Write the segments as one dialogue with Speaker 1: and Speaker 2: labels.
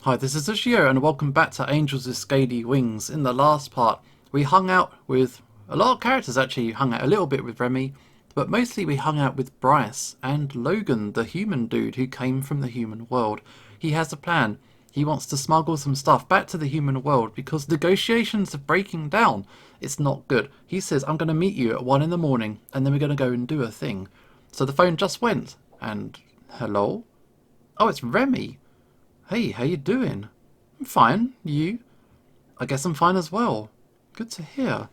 Speaker 1: Hi, this is Ushio and welcome back to Angels with Scaly Wings. In the last part, we hung out with a lot of characters actually. Hung out a little bit with Remy, but mostly we hung out with Bryce and Logan, the human dude who came from the human world. He has a plan. He wants to smuggle some stuff back to the human world because negotiations are breaking down. It's not good. He says, I'm going to meet you at 1 in the morning and then we're going to go and do a thing. So the phone just went and... hello? Oh, it's Remy. Hey, how you doing? I'm fine. You? I guess I'm fine as well. Good to hear.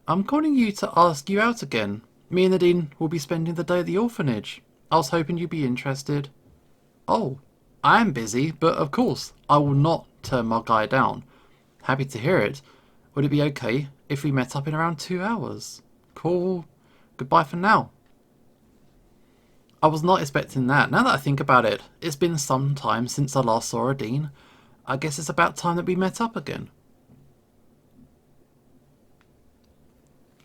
Speaker 1: I'm calling you to ask you out again. Me and Nadine will be spending the day at the orphanage. I was hoping you'd be interested. Oh, I am busy, but of course, I will not turn my guy down. Happy to hear it. Would it be okay if we met up in around 2 hours? Cool. Goodbye for now. I was not expecting that. Now that I think about it, it's been some time since I last saw Nadine. I guess it's about time that we met up again.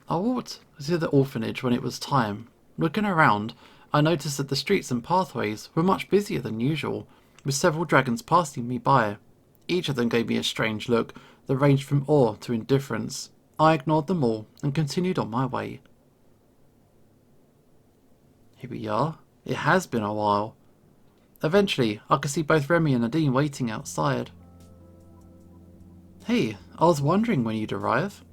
Speaker 1: I walked to the orphanage when it was time. Looking around, I noticed that the streets and pathways were much busier than usual, with several dragons passing me by. Each of them gave me a strange look that ranged from awe to indifference. I ignored them all and continued on my way. Here we are. It has been a while. Eventually, I could see both Remy and Nadine waiting outside. Hey, I was wondering when you'd arrive.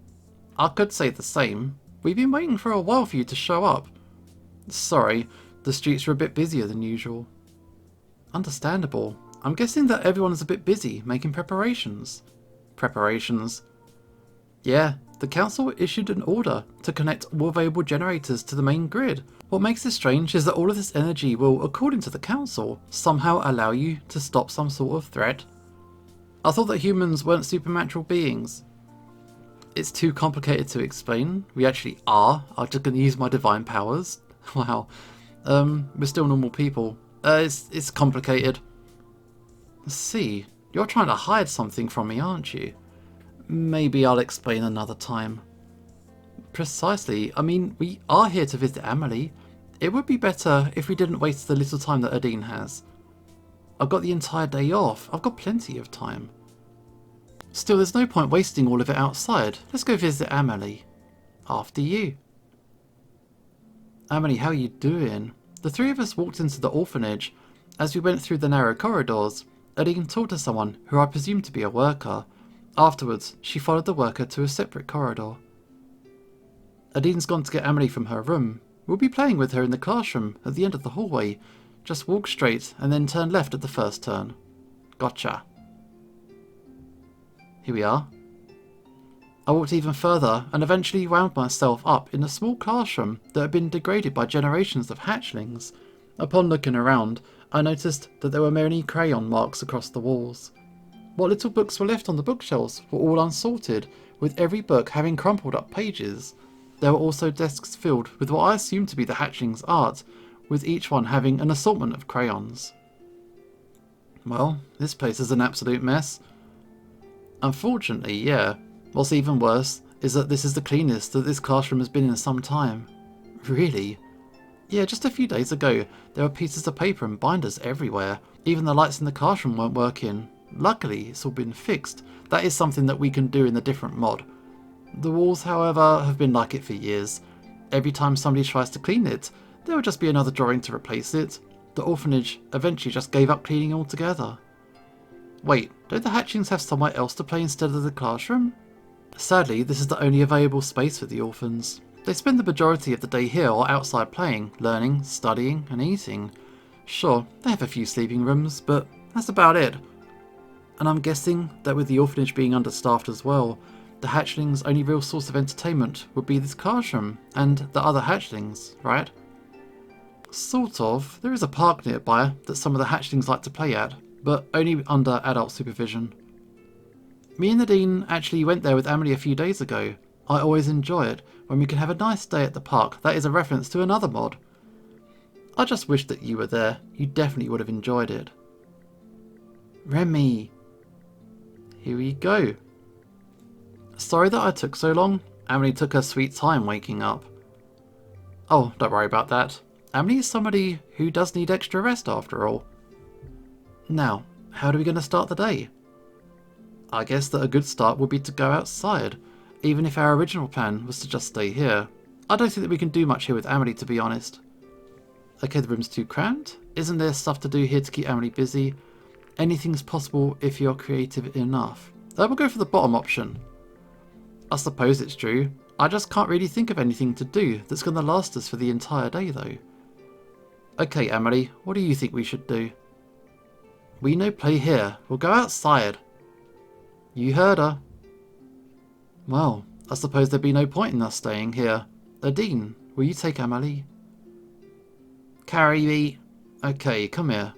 Speaker 1: I could say the same. We've been waiting for a while for you to show up. Sorry, the streets were a bit busier than usual. Understandable. I'm guessing that everyone is a bit busy making preparations. Preparations? Yeah, the council issued an order to connect all available generators to the main grid. What makes this strange is that all of this energy will, according to the council, somehow allow you to stop some sort of threat. I thought that humans weren't supernatural beings. It's too complicated to explain. We actually are. I'm just going to use my divine powers. Wow. We're still normal people. It's complicated. Let's see. You're trying to hide something from me, aren't you? Maybe I'll explain another time. Precisely. I mean, we are here to visit Amelie. It would be better if we didn't waste the little time that Nadine has. I've got the entire day off. I've got plenty of time. Still, there's no point wasting all of it outside. Let's go visit Amelie. After you. Amelie, how are you doing? The three of us walked into the orphanage. As we went through the narrow corridors, Nadine talked to someone who I presumed to be a worker. Afterwards, she followed the worker to a separate corridor. Nadine's gone to get Amelie from her room. We'll be playing with her in the classroom at the end of the hallway. Just walk straight and then turn left at the first turn. Gotcha. Here we are. I walked even further and eventually wound myself up in a small classroom that had been degraded by generations of hatchlings. Upon looking around, I noticed that there were many crayon marks across the walls. What little books were left on the bookshelves were all unsorted, with every book having crumpled up pages. There were also desks filled with what I assumed to be the hatchling's art, with each one having an assortment of crayons. Well, this place is an absolute mess. Unfortunately, yeah. What's even worse is that this is the cleanest that this classroom has been in some time. Really? Yeah, just a few days ago, there were pieces of paper and binders everywhere. Even the lights in the classroom weren't working. Luckily, it's all been fixed. That is something that we can do in the different mod. The walls, however, have been like it for years. Every time somebody tries to clean it, there will just be another drawing to replace it. The orphanage eventually just gave up cleaning altogether. Wait, don't the hatchlings have somewhere else to play instead of the classroom? Sadly, this is the only available space for the orphans. They spend the majority of the day here or outside playing, learning, studying, and eating. Sure, they have a few sleeping rooms, but that's about it. And I'm guessing that with the orphanage being understaffed as well, the hatchlings' only real source of entertainment would be this classroom and the other hatchlings, right? Sort of. There is a park nearby that some of the hatchlings like to play at, but only under adult supervision. Me and Nadine actually went there with Amelie a few days ago. I always enjoy it when we can have a nice day at the park. That is a reference to another mod. I just wish that you were there. You definitely would have enjoyed it. Remy. Here we go. Sorry that I took so long. Amelie took her sweet time waking up. Oh, don't worry about that. Amelie is somebody who does need extra rest after all. Now, how are we going to start the day? I guess that a good start would be to go outside, even if our original plan was to just stay here. I don't think that we can do much here with Amelie, to be honest. Okay, the room's too cramped. Isn't there stuff to do here to keep Amelie busy? Anything's possible if you're creative enough. We'll go for the bottom option. I suppose it's true. I just can't really think of anything to do that's going to last us for the entire day, though. Okay, Amelie, what do you think we should do? We no play here. We'll go outside. You heard her. Well, I suppose there'd be no point in us staying here. Adine, will you take Amelie? Carry me. Okay, come here.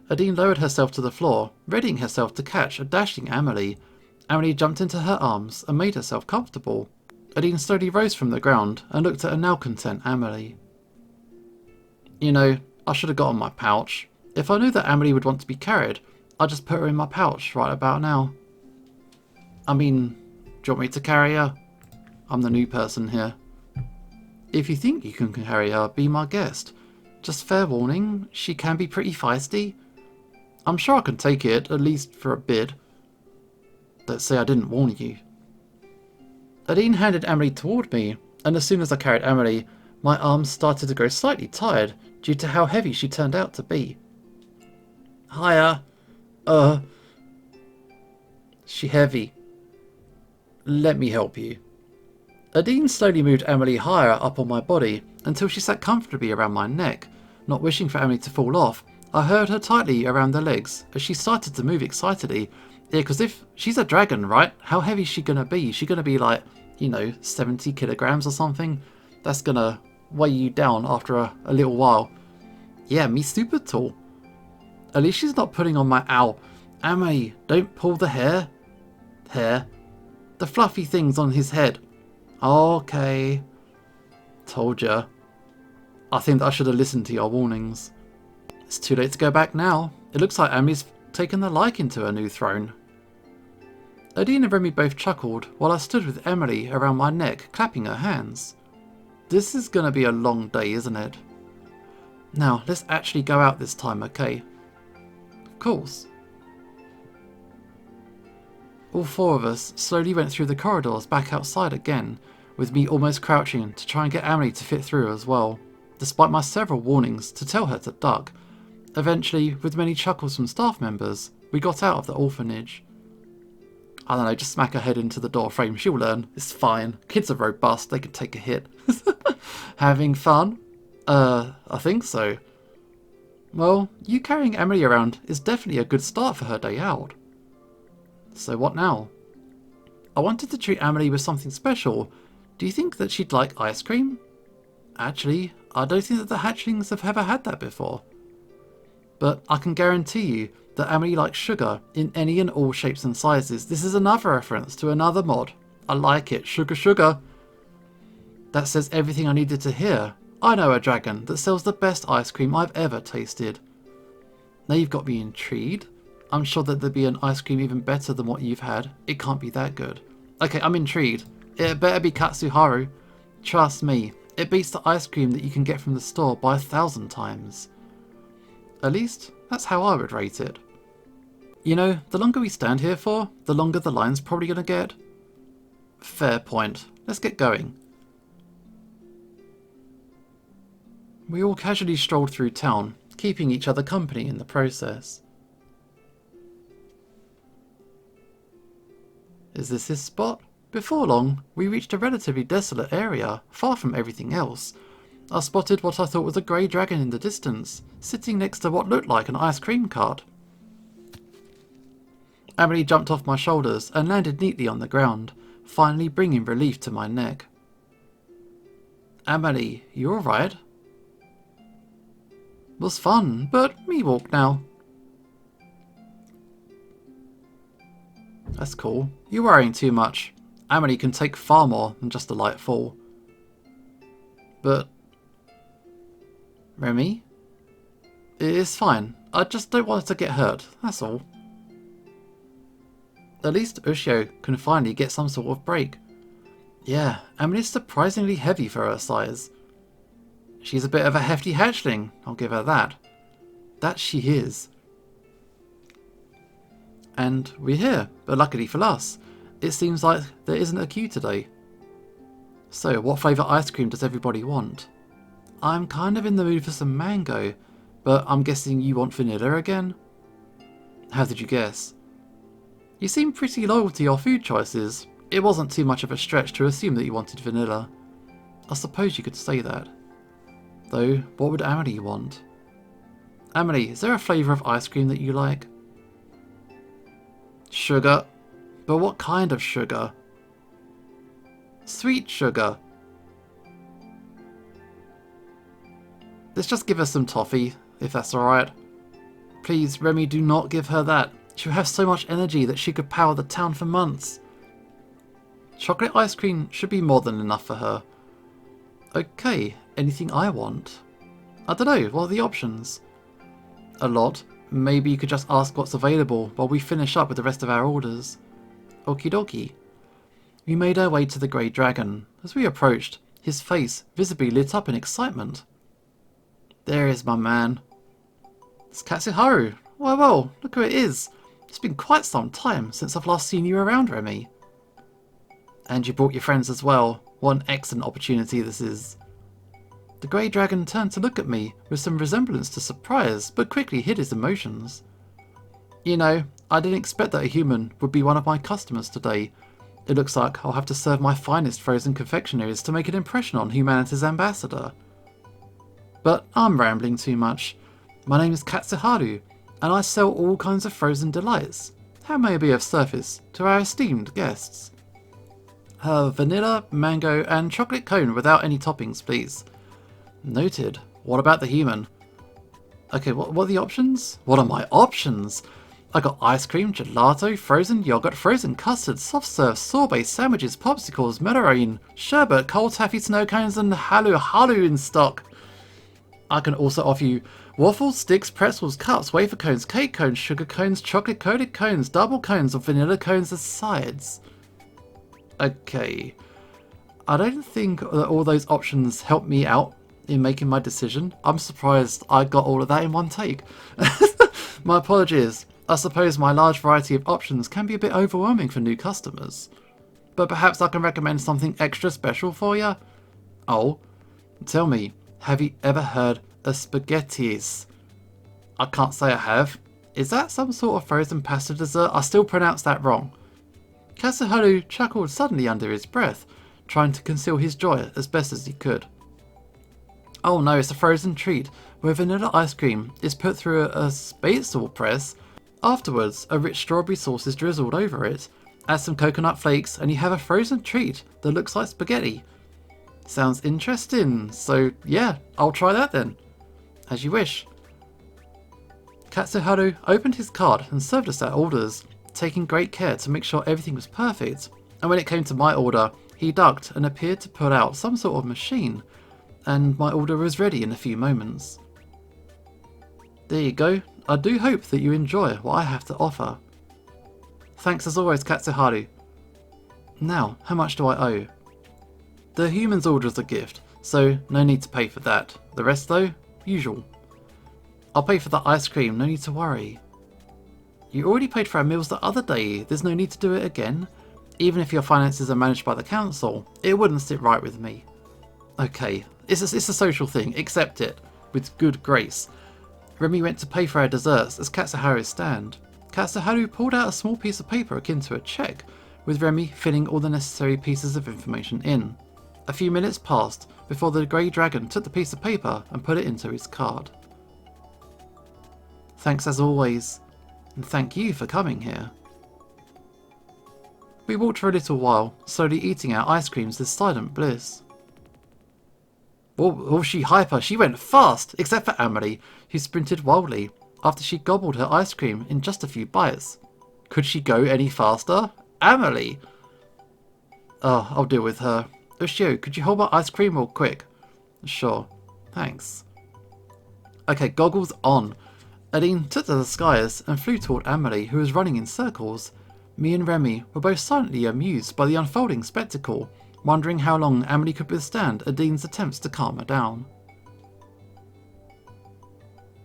Speaker 1: Adine lowered herself to the floor, readying herself to catch a dashing Amelie. Amelie jumped into her arms and made herself comfortable. Adine slowly rose from the ground and looked at a now content Amelie. You know, I should have got on my pouch. If I knew that Amelie would want to be carried, I'd just put her in my pouch right about now. I mean, do you want me to carry her? I'm the new person here. If you think you can carry her, be my guest. Just fair warning, she can be pretty feisty. I'm sure I can take it, at least for a bit. Let's say I didn't warn you. Adine handed Amelie toward me, and as soon as I carried Amelie, my arms started to grow slightly tired due to how heavy she turned out to be. Hiya. She heavy. Let me help you. Adine slowly moved Amelie higher up on my body until she sat comfortably around my neck. Not wishing for Amelie to fall off, I held her tightly around the legs as she started to move excitedly. Yeah, because if she's a dragon, right? How heavy is she going to be? Is she going to be like, 70 kilograms or something? That's going to weigh you down after a little while. Yeah, me super tall. At least she's not putting on my ow. Amelie, don't pull the hair. Hair. The fluffy things on his head. Okay. Told ya. I think that I should have listened to your warnings. It's too late to go back now. It looks like Amelie's taken a liking to her new throne. Adine and Remy both chuckled while I stood with Amelie around my neck, clapping her hands. This is going to be a long day, isn't it? Now, let's actually go out this time, okay? Of course. All four of us slowly went through the corridors back outside again, with me almost crouching to try and get Amelie to fit through as well, despite my several warnings to tell her to duck. Eventually, with many chuckles from staff members, we got out of the orphanage. I don't know, just smack her head into the door frame, she'll learn, it's fine. Kids are robust, they can take a hit. Having fun? I think so. Well, you carrying Amelie around is definitely a good start for her day out. So what now? I wanted to treat Amelie with something special. Do you think that she'd like ice cream? Actually, I don't think that the hatchlings have ever had that before. But I can guarantee you that Amelie likes sugar in any and all shapes and sizes. This is another reference to another mod. I like it. Sugar, sugar. That says everything I needed to hear. I know a dragon that sells the best ice cream I've ever tasted. Now you've got me intrigued. I'm sure that there'd be an ice cream even better than what you've had. It can't be that good. Okay, I'm intrigued. It better be Katsuharu. Trust me, it beats the ice cream that you can get from the store by 1,000 times. At least, that's how I would rate it. You know, the longer we stand here for, the longer the line's probably going to get. Fair point. Let's get going. We all casually strolled through town, keeping each other company in the process. Is this his spot? Before long, we reached a relatively desolate area, far from everything else. I spotted what I thought was a grey dragon in the distance, sitting next to what looked like an ice cream cart. Amelie jumped off my shoulders and landed neatly on the ground, finally bringing relief to my neck. Amelie, you alright? Was fun, but me walk now. That's cool. You're worrying too much. Amelie can take far more than just a light fall. But... Remy? It's fine. I just don't want her to get hurt, that's all. At least Ushio can finally get some sort of break. Yeah, Amelie's surprisingly heavy for her size. She's a bit of a hefty hatchling, I'll give her that. That she is. And we're here, but luckily for us, it seems like there isn't a queue today. So, what flavour ice cream does everybody want? I'm kind of in the mood for some mango, but I'm guessing you want vanilla again? How did you guess? You seem pretty loyal to your food choices. It wasn't too much of a stretch to assume that you wanted vanilla. I suppose you could say that. Though, what would Amelie want? Amelie, is there a flavour of ice cream that you like? Sugar. But what kind of sugar? Sweet sugar. Let's just give her some toffee, if that's alright. Please, Remy, do not give her that. She'll have so much energy that she could power the town for months. Chocolate ice cream should be more than enough for her. Okay, anything I want? I don't know, what are the options? A lot. Maybe you could just ask what's available while we finish up with the rest of our orders. Okie dokie. We made our way to the Grey Dragon. As we approached, his face visibly lit up in excitement. There is my man. It's Katsuharu. Well, look who it is. It's been quite some time since I've last seen you around, Remy. And you brought your friends as well. What an excellent opportunity this is. The Grey Dragon turned to look at me with some resemblance to surprise, but quickly hid his emotions. You know, I didn't expect that a human would be one of my customers today. It looks like I'll have to serve my finest frozen confectionaries to make an impression on humanity's ambassador. But I'm rambling too much. My name is Katsuharu, and I sell all kinds of frozen delights. How may I be of service to our esteemed guests? Vanilla, mango, and chocolate cone without any toppings, please. Noted. What about the human? Okay, what are the options? What are my options? I got ice cream, gelato, frozen yogurt, frozen custard, soft serve, sorbet, sandwiches, popsicles, melarine, sherbet, cold taffy, snow cones, and halu in stock. I can also offer you waffles, sticks, pretzels, cups, wafer cones, cake cones, sugar cones, chocolate coated cones, double cones, or vanilla cones as sides. Okay. I don't think that all those options help me out in making my decision. I'm surprised I got all of that in one take. My apologies. I suppose my large variety of options can be a bit overwhelming for new customers. But perhaps I can recommend something extra special for you? Oh, tell me, have you ever heard of spaghettis? I can't say I have. Is that some sort of frozen pasta dessert? I still pronounce that wrong. Katsuharu chuckled suddenly under his breath, trying to conceal his joy as best as he could. Oh no, it's a frozen treat where vanilla ice cream is put through a spätzle press. Afterwards, a rich strawberry sauce is drizzled over it. Add some coconut flakes and you have a frozen treat that looks like spaghetti. Sounds interesting, so yeah, I'll try that then. As you wish. Katsuharu opened his card and served us our orders, taking great care to make sure everything was perfect. And when it came to my order, he ducked and appeared to pull out some sort of machine, and my order was ready in a few moments. There you go. I do hope that you enjoy what I have to offer. Thanks as always, Katsuharu. Now, how much do I owe? The human's order is a gift, so no need to pay for that. The rest though, usual. I'll pay for the ice cream, no need to worry. You already paid for our meals the other day, there's no need to do it again. Even if your finances are managed by the council, it wouldn't sit right with me. Okay, it's a social thing, accept it, with good grace. Remy went to pay for our desserts as Katsuharu's stand. Katsuharu pulled out a small piece of paper akin to a check, with Remy filling all the necessary pieces of information in. A few minutes passed before the Grey Dragon took the piece of paper and put it into his card. Thanks as always, and thank you for coming here. We walked for a little while, slowly eating our ice creams with silent bliss. Oh, she hyper, she went fast, except for Amelie, who sprinted wildly after she gobbled her ice cream in just a few bites. Could she go any faster? Amelie! Oh, I'll deal with her. Ushio, could you hold my ice cream real quick? Sure, thanks. Okay, goggles on. Aline took to the skies and flew toward Amelie, who was running in circles. Me and Remy were both silently amused by the unfolding spectacle, wondering how long Amelie could withstand Adine's attempts to calm her down.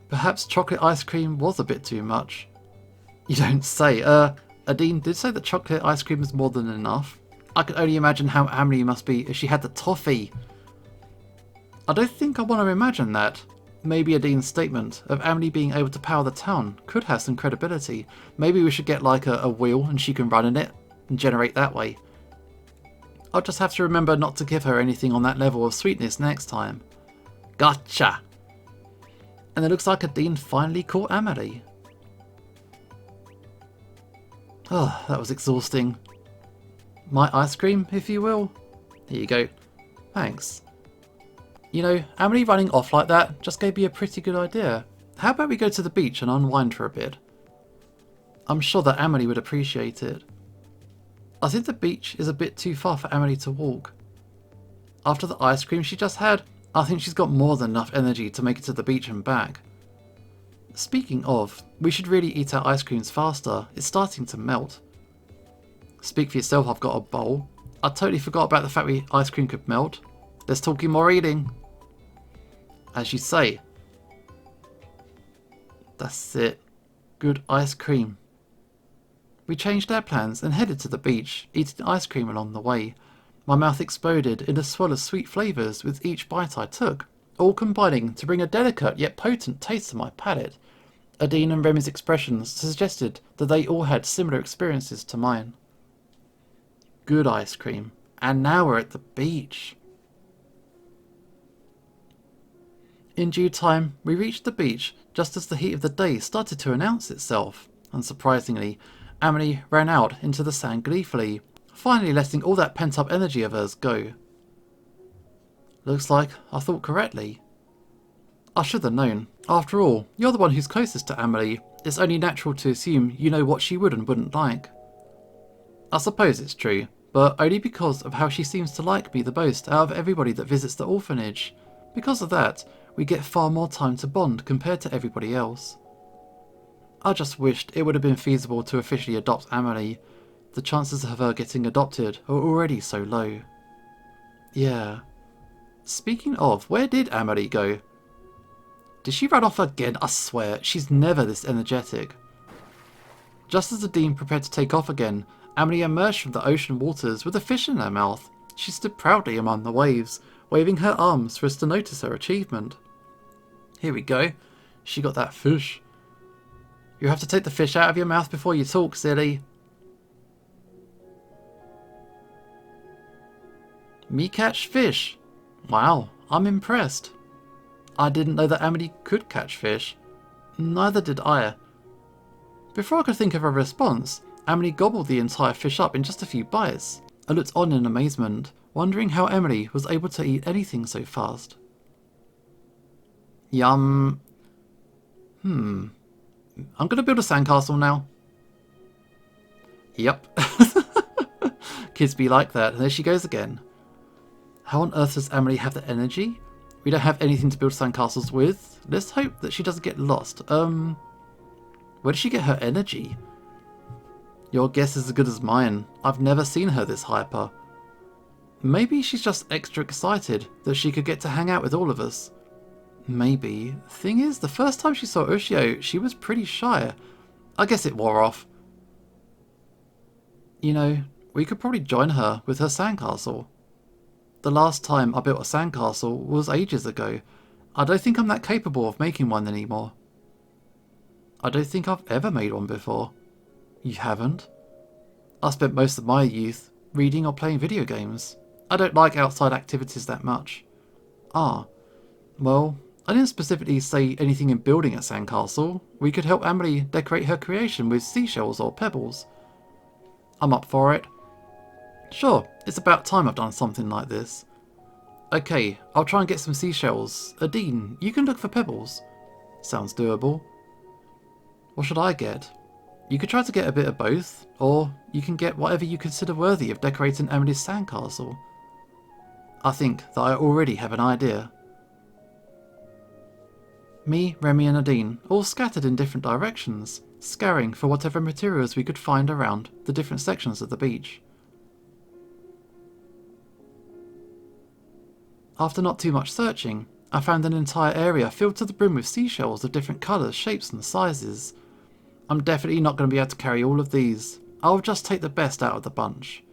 Speaker 1: Perhaps chocolate ice cream was a bit too much. You don't say. Adine did say that chocolate ice cream is more than enough. I can only imagine how Amelie must be if she had the toffee. I don't think I want to imagine that. Maybe Adine's statement of Amelie being able to power the town could have some credibility. Maybe we should get like a wheel and she can run in it and generate that way. I'll just have to remember not to give her anything on that level of sweetness next time. Gotcha! And it looks like Adine finally caught Amelie. Oh, that was exhausting. My ice cream, if you will. Here you go. Thanks. You know, Amelie running off like that just gave me a pretty good idea. How about we go to the beach and unwind for a bit? I'm sure that Amelie would appreciate it. I think the beach is a bit too far for Amelie to walk. After the ice cream she just had, I think she's got more than enough energy to make it to the beach and back. Speaking of, we should really eat our ice creams faster. It's starting to melt. Speak for yourself, I've got a bowl. I totally forgot about the fact ice cream could melt. Let's talk more eating. As you say. That's it. Good ice cream. We changed our plans and headed to the beach, eating ice cream along the way. My mouth exploded in a swirl of sweet flavours with each bite I took, all combining to bring a delicate yet potent taste to my palate. Adine and Remy's expressions suggested that they all had similar experiences to mine. Good ice cream. And now we're at the beach. In due time, we reached the beach just as the heat of the day started to announce itself. Unsurprisingly, Amelie ran out into the sand gleefully, finally letting all that pent-up energy of hers go. Looks like I thought correctly. I should have known. After all, you're the one who's closest to Amelie. It's only natural to assume you know what she would and wouldn't like. I suppose it's true, but only because of how she seems to like me the most out of everybody that visits the orphanage. Because of that, we get far more time to bond compared to everybody else. I just wished it would have been feasible to officially adopt Amelie. The chances of her getting adopted are already so low. Yeah. Speaking of, where did Amelie go? Did she run off again? I swear, she's never this energetic. Just as the Dean prepared to take off again, Amelie emerged from the ocean waters with a fish in her mouth. She stood proudly among the waves, waving her arms for us to notice her achievement. Here we go. She got that fish. You have to take the fish out of your mouth before you talk, silly. Me catch fish. Wow, I'm impressed. I didn't know that Amelie could catch fish. Neither did I. Before I could think of a response, Amelie gobbled the entire fish up in just a few bites. I looked on in amazement, wondering how Amelie was able to eat anything so fast. Yum. I'm gonna build a sandcastle now. Yep. Kids be like that, and there she goes again. How on earth does Amelie have the energy? We don't have anything to build sandcastles with. Let's hope that she doesn't get lost. Where does she get her energy? Your guess is as good as mine. I've never seen her this hyper. Maybe she's just extra excited that she could get to hang out with all of us. Maybe. Thing is, the first time she saw Ushio, she was pretty shy. I guess it wore off. You know, we could probably join her with her sandcastle. The last time I built a sandcastle was ages ago. I don't think I'm that capable of making one anymore. I don't think I've ever made one before. You haven't? I spent most of my youth reading or playing video games. I don't like outside activities that much. Ah, well, I didn't specifically say anything in building a sandcastle. We could help Amelie decorate her creation with seashells or pebbles. I'm up for it. Sure, it's about time I've done something like this. Okay, I'll try and get some seashells. Adine, you can look for pebbles. Sounds doable. What should I get? You could try to get a bit of both, or you can get whatever you consider worthy of decorating Amelie's sandcastle. I think that I already have an idea. Me, Remy and Adine, all scattered in different directions, scouring for whatever materials we could find around the different sections of the beach. After not too much searching, I found an entire area filled to the brim with seashells of different colours, shapes and sizes. I'm definitely not going to be able to carry all of these. I'll just take the best out of the bunch.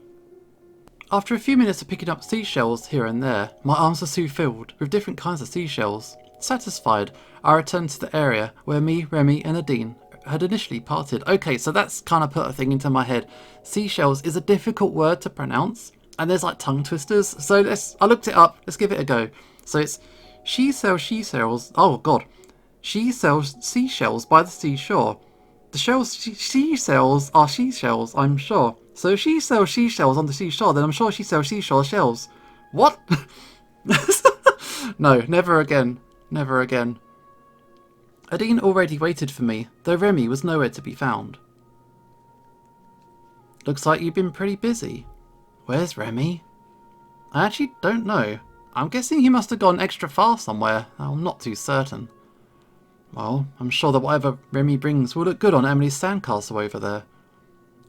Speaker 1: After a few minutes of picking up seashells here and there, my arms were soon filled with different kinds of seashells. Satisfied, I returned to the area where me, Remy and Nadine had initially parted. Okay, so that's kind of put a thing into my head. Seashells is a difficult word to pronounce, and there's like tongue twisters. So I looked it up. Let's give it a go. So it's she sells seashells. Oh god, she sells seashells by the seashore. The shells she sells are seashells, I'm sure. So if she sells seashells on the seashore, then I'm sure she sells seashore shells. What? No, never again. Never again. Nadine already waited for me, though Remy was nowhere to be found. Looks like you've been pretty busy. Where's Remy? I actually don't know. I'm guessing he must have gone extra far somewhere. I'm not too certain. Well, I'm sure that whatever Remy brings will look good on Emily's sandcastle over there.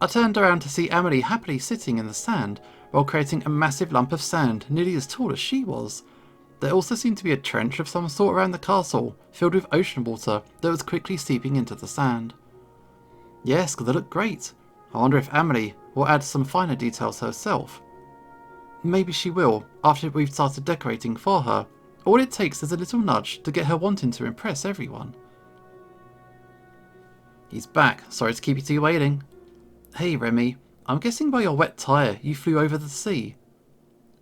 Speaker 1: I turned around to see Emily happily sitting in the sand while creating a massive lump of sand nearly as tall as she was. There also seemed to be a trench of some sort around the castle, filled with ocean water that was quickly seeping into the sand. Yes, they look great. I wonder if Emily will add some finer details herself. Maybe she will, after we've started decorating for her. All it takes is a little nudge to get her wanting to impress everyone. He's back. Sorry to keep you two waiting. Hey, Remy. I'm guessing by your wet tyre you flew over the sea.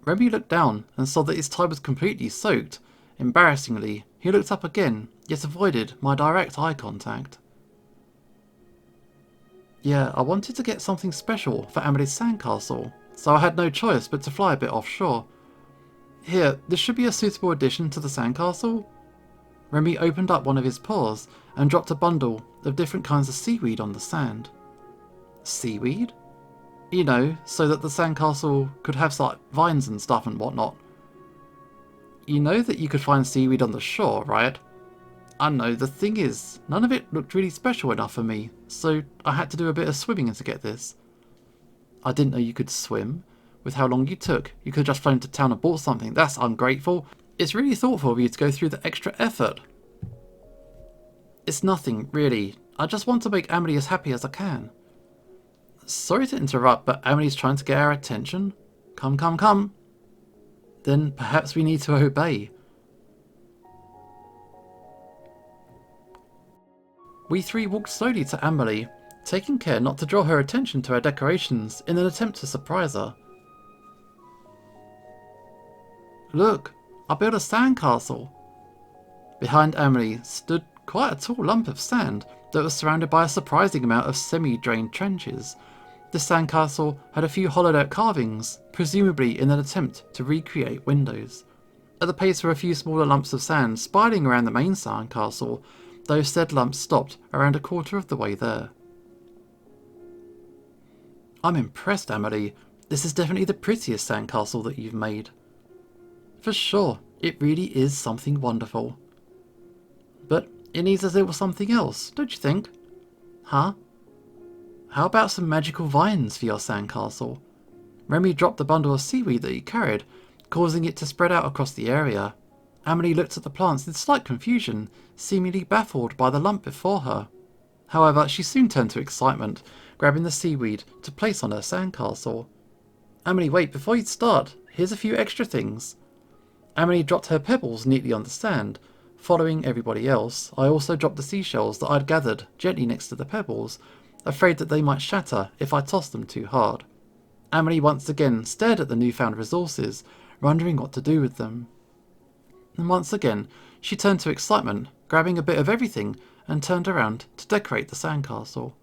Speaker 1: Remy looked down and saw that his tie was completely soaked. Embarrassingly, he looked up again, yet avoided my direct eye contact. Yeah, I wanted to get something special for Emily's sandcastle, so I had no choice but to fly a bit offshore. Here, this should be a suitable addition to the sandcastle. Remy opened up one of his paws and dropped a bundle of different kinds of seaweed on the sand. Seaweed? You know, so that the sandcastle could have like vines and stuff and whatnot. You know that you could find seaweed on the shore, right? I know, the thing is, none of it looked really special enough for me, so I had to do a bit of swimming to get this. I didn't know you could swim. With how long you took, you could have just flown to town and bought something. That's ungrateful. It's really thoughtful of you to go through the extra effort. It's nothing, really. I just want to make Emily as happy as I can. Sorry to interrupt, but Emily's trying to get our attention. Come, come, come. Then perhaps we need to obey. We three walked slowly to Emily, taking care not to draw her attention to our decorations in an attempt to surprise her. Look, I built a sandcastle. Behind Emily stood quite a tall lump of sand that was surrounded by a surprising amount of semi-drained trenches. This sandcastle had a few hollowed out carvings, presumably in an attempt to recreate windows. At the base were a few smaller lumps of sand spiraling around the main sandcastle, though said lumps stopped around a quarter of the way there. I'm impressed, Emily. This is definitely the prettiest sandcastle that you've made. For sure, it really is something wonderful. But it needs a little something else, don't you think? Huh? How about some magical vines for your sandcastle? Remy dropped the bundle of seaweed that he carried, causing it to spread out across the area. Emily looked at the plants in slight confusion, seemingly baffled by the lump before her. However, she soon turned to excitement, grabbing the seaweed to place on her sandcastle. Emily, wait, before you start, here's a few extra things. Emily dropped her pebbles neatly on the sand. Following everybody else, I also dropped the seashells that I'd gathered gently next to the pebbles, afraid that they might shatter if I tossed them too hard. Emily once again stared at the newfound resources, wondering what to do with them. And once again, she turned to excitement, grabbing a bit of everything, and turned around to decorate the sandcastle.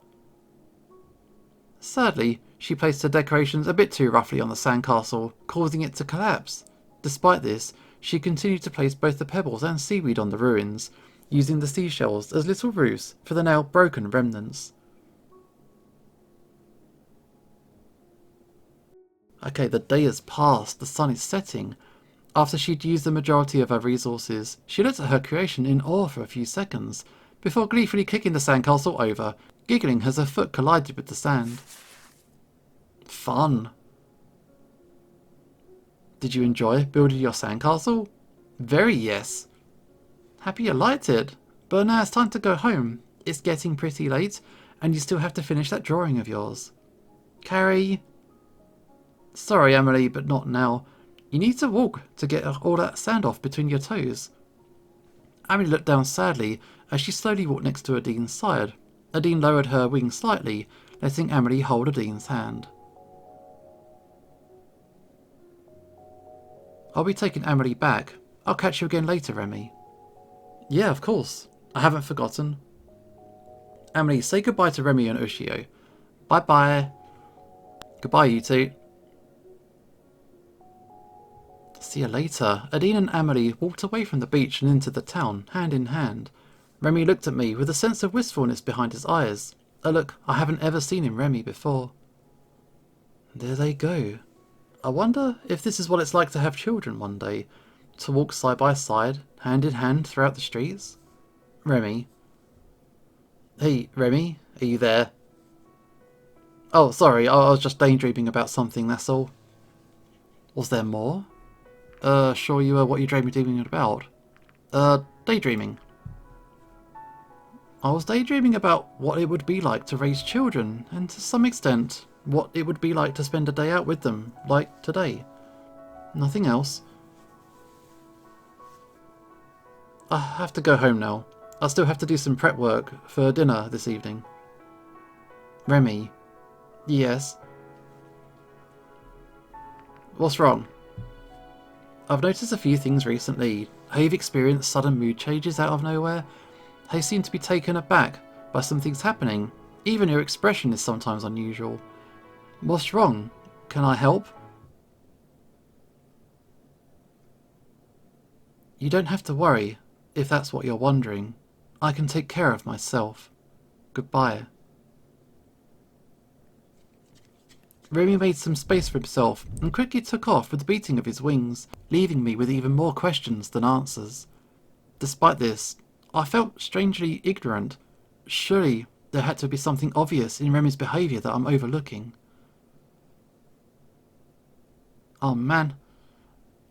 Speaker 1: Sadly, she placed her decorations a bit too roughly on the sandcastle, causing it to collapse. Despite this, she continued to place both the pebbles and seaweed on the ruins, using the seashells as little roofs for the now broken remnants. Okay, the day has passed, the sun is setting. After she'd used the majority of her resources, she looked at her creation in awe for a few seconds, before gleefully kicking the sandcastle over, giggling as her foot collided with the sand. Fun. Did you enjoy building your sandcastle? Very yes. Happy you liked it, but now it's time to go home. It's getting pretty late, And you still have to finish that drawing of yours. Carrie. Sorry, Emily, but not now. You need to walk to get all that sand off between your toes. Emily looked down sadly as she slowly walked next to Adine's side. Adine lowered her wings slightly, letting Emily hold Adine's hand. I'll be taking Emily back. I'll catch you again later, Remy. Yeah, of course. I haven't forgotten. Emily, say goodbye to Remy and Ushio. Bye-bye. Goodbye, you two. See you later. Adine and Emily walked away from the beach and into the town, hand in hand. Remy looked at me with a sense of wistfulness behind his eyes, a look I haven't ever seen in Remy before. There they go. I wonder if this is what it's like to have children one day, to walk side by side, hand in hand throughout the streets. Remy. Hey, Remy, are you there? Oh, sorry, I was just daydreaming about something, that's all. Was there more? Sure you were what you're daydreaming about? Daydreaming. I was daydreaming about what it would be like to raise children, and to some extent, what it would be like to spend a day out with them, like today. Nothing else. I have to go home now. I still have to do some prep work for dinner this evening. Remy. Yes? What's wrong? I've noticed a few things recently. How you've experienced sudden mood changes out of nowhere. How you seem to be taken aback by some things happening. Even your expression is sometimes unusual. What's wrong? Can I help? You don't have to worry, if that's what you're wondering. I can take care of myself. Goodbye. Remy made some space for himself and quickly took off with the beating of his wings, leaving me with even more questions than answers. Despite this, I felt strangely ignorant. Surely there had to be something obvious in Remy's behaviour that I'm overlooking. Oh man,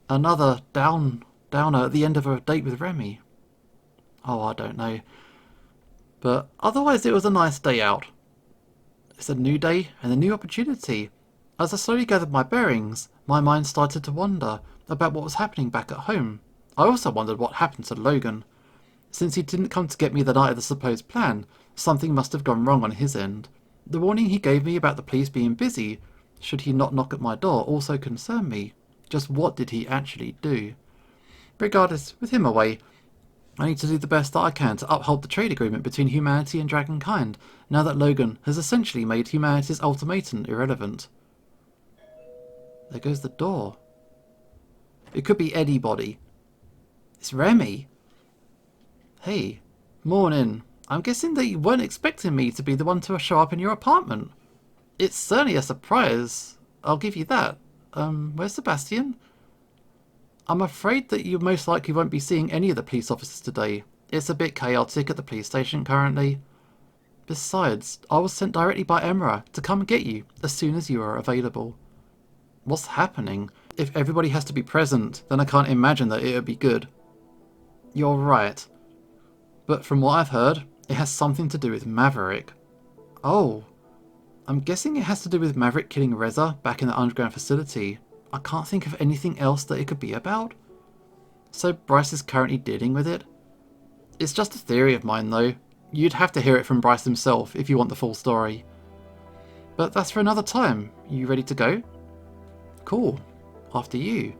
Speaker 1: another downer at the end of a date with Remy. Oh, I don't know. But otherwise it was a nice day out. It's a new day and a new opportunity. As I slowly gathered my bearings, my mind started to wander about what was happening back at home. I also wondered what happened to Logan. Since he didn't come to get me the night of the supposed plan, something must have gone wrong on his end. The warning he gave me about the police being busy, should he not knock at my door, also concerned me. Just what did he actually do? Regardless, with him away, I need to do the best that I can to uphold the trade agreement between humanity and dragonkind, now that Logan has essentially made humanity's ultimatum irrelevant. There goes the door. It could be anybody. It's Remy. Hey, morning. I'm guessing that you weren't expecting me to be the one to show up in your apartment. It's certainly a surprise. I'll give you that. Where's Sebastian? I'm afraid that you most likely won't be seeing any of the police officers today. It's a bit chaotic at the police station currently. Besides, I was sent directly by Emra to come and get you as soon as you are available. What's happening? If everybody has to be present, then I can't imagine that it would be good. You're right. But from what I've heard, it has something to do with Maverick. Oh. I'm guessing it has to do with Maverick killing Reza back in the underground facility. I can't think of anything else that it could be about. So Bryce is currently dealing with it? It's just a theory of mine though. You'd have to hear it from Bryce himself if you want the full story. But that's for another time. You ready to go? Cool. After you.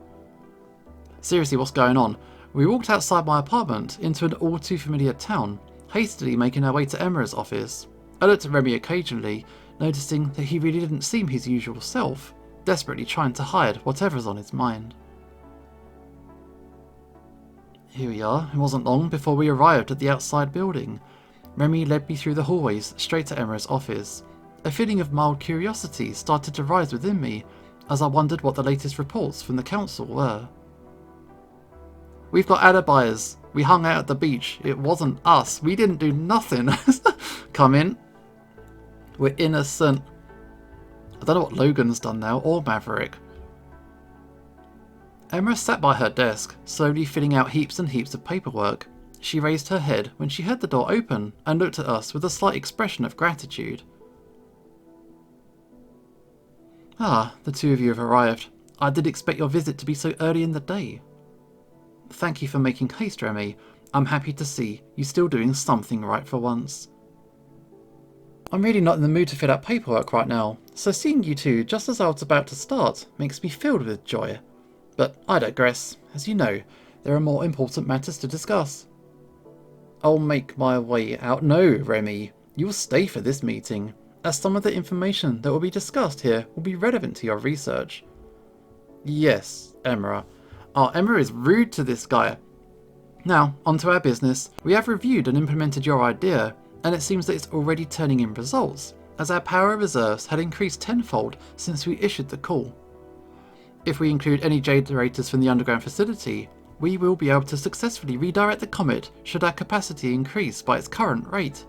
Speaker 1: Seriously, what's going on? We walked outside my apartment into an all too familiar town, hastily making our way to Emra's office. I looked at Remy occasionally, noticing that he really didn't seem his usual self, desperately trying to hide whatever's on his mind. Here we are. It wasn't long before we arrived at the outside building. Remy led me through the hallways straight to Emra's office. A feeling of mild curiosity started to rise within me as I wondered what the latest reports from the council were. We've got alibis. We hung out at the beach. It wasn't us. We didn't do nothing. Come in. We're innocent. I don't know what Logan's done now, or Maverick. Emma sat by her desk, slowly filling out heaps and heaps of paperwork. She raised her head when she heard the door open and looked at us with a slight expression of gratitude. Ah, the two of you have arrived. I did expect your visit to be so early in the day. Thank you for making haste, Remy. I'm happy to see you still doing something right for once. I'm really not in the mood to fill out paperwork right now, so seeing you two just as I was about to start makes me filled with joy. But I digress. As you know, there are more important matters to discuss. I'll make my way out. No, Remy, you will stay for this meeting, as some of the information that will be discussed here will be relevant to your research. Yes, Emra. Emma is rude to this guy. Now, onto our business. We have reviewed and implemented your idea, and it seems that it's already turning in results, as our power reserves had increased tenfold since we issued the call. If we include any generators from the underground facility, we will be able to successfully redirect the comet should our capacity increase by its current rate.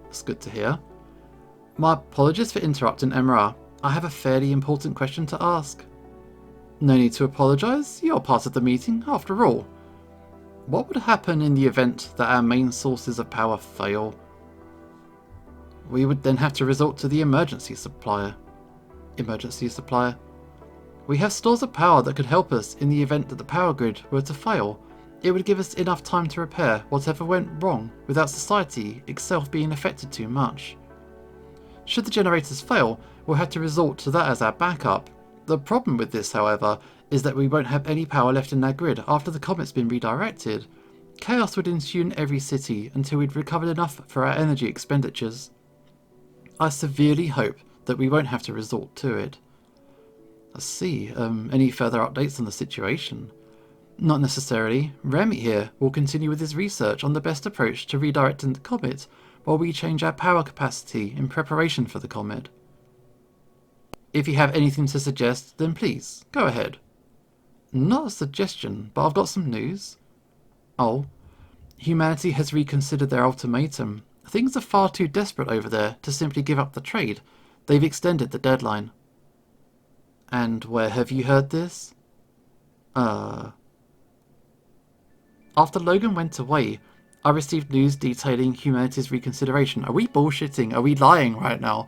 Speaker 1: That's good to hear. My apologies for interrupting, Emra. I have a fairly important question to ask. No need to apologise, you're part of the meeting after all. What would happen in the event that our main sources of power fail? We would then have to resort to the emergency supplier. We have stores of power that could help us in the event that the power grid were to fail. It would give us enough time to repair whatever went wrong without society itself being affected too much. Should the generators fail, we'll have to resort to that as our backup. The problem with this, however, is that we won't have any power left in our grid after the comet's been redirected. Chaos would ensue in every city until we'd recovered enough for our energy expenditures. I severely hope that we won't have to resort to it. I see. Any further updates on the situation? Not necessarily. Remy here will continue with his research on the best approach to redirecting the comet while we change our power capacity in preparation for the comet. If you have anything to suggest, then please, go ahead. Not a suggestion, but I've got some news. Oh, humanity has reconsidered their ultimatum. Things are far too desperate over there to simply give up the trade. They've extended the deadline. And where have you heard this? After Logan went away, I received news detailing humanity's reconsideration. Are we bullshitting? Are we lying right now?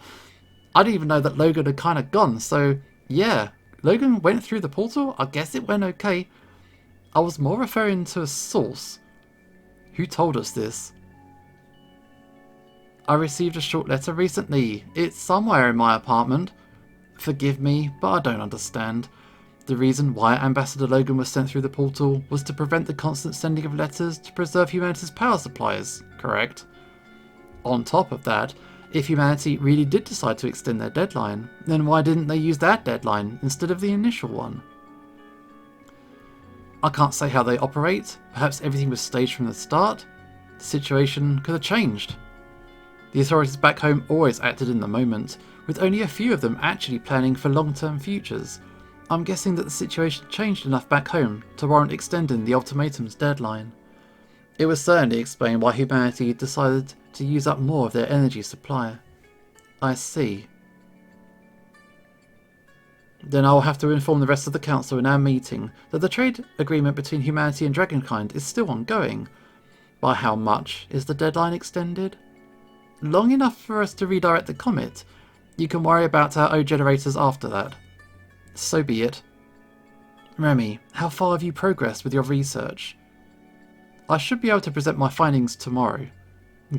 Speaker 1: I didn't even know that Logan had kind of gone, so yeah. Logan went through the portal? I guess it went okay. I was more referring to a source. Who told us this? I received a short letter recently. It's somewhere in my apartment. Forgive me, but I don't understand. The reason why Ambassador Logan was sent through the portal was to prevent the constant sending of letters to preserve humanity's power supplies, correct? On top of that, if humanity really did decide to extend their deadline, then why didn't they use that deadline instead of the initial one? I can't say how they operate. Perhaps everything was staged from the start. The situation could have changed. The authorities back home always acted in the moment, with only a few of them actually planning for long-term futures. I'm guessing that the situation changed enough back home to warrant extending the ultimatum's deadline. It would certainly explain why humanity decided to use up more of their energy supply. I see. Then I will have to inform the rest of the council in our meeting that the trade agreement between humanity and Dragonkind is still ongoing. By how much is the deadline extended? Long enough for us to redirect the comet. You can worry about our O generators after that. So be it. Remy, how far have you progressed with your research? I should be able to present my findings tomorrow.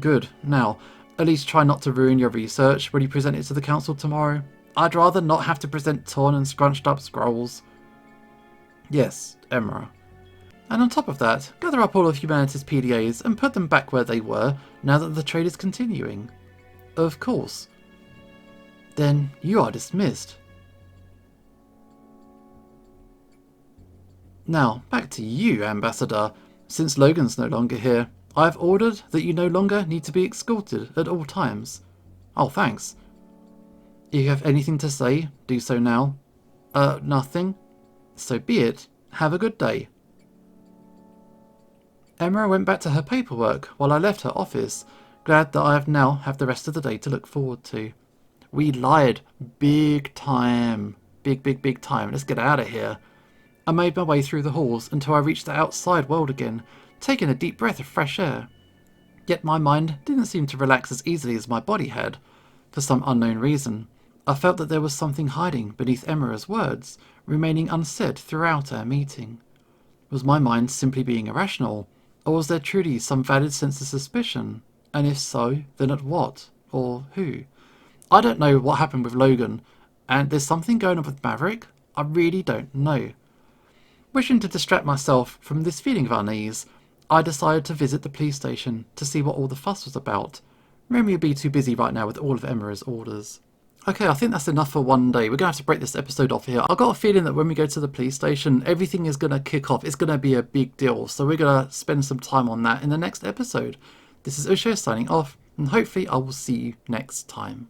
Speaker 1: Good. Now, at least try not to ruin your research when you present it to the council tomorrow. I'd rather not have to present torn and scrunched up scrolls. Yes, Emra. And on top of that, gather up all of humanity's PDAs and put them back where they were now that the trade is continuing. Of course. Then you are dismissed. Now, back to you, Ambassador. Since Logan's no longer here, I have ordered that you no longer need to be escorted at all times. Oh, thanks. If you have anything to say, do so now. Nothing? So be it. Have a good day. Emma went back to her paperwork while I left her office, glad that I now have the rest of the day to look forward to. We lied. Big time. Big time. Let's get out of here. I made my way through the halls until I reached the outside world again, taking a deep breath of fresh air. Yet my mind didn't seem to relax as easily as my body had. For some unknown reason, I felt that there was something hiding beneath Emira's words, remaining unsaid throughout our meeting. Was my mind simply being irrational, or was there truly some valid sense of suspicion? And if so, then at what? Or who? I don't know what happened with Logan, and there's something going on with Maverick. I really don't know. Wishing to distract myself from this feeling of unease, I decided to visit the police station to see what all the fuss was about. Remy would be too busy right now with all of Emira's orders. Okay, I think that's enough for one day. We're going to have to break this episode off here. I've got a feeling that when we go to the police station, everything is going to kick off. It's going to be a big deal. So we're going to spend some time on that in the next episode. This is Usho signing off, and hopefully I will see you next time.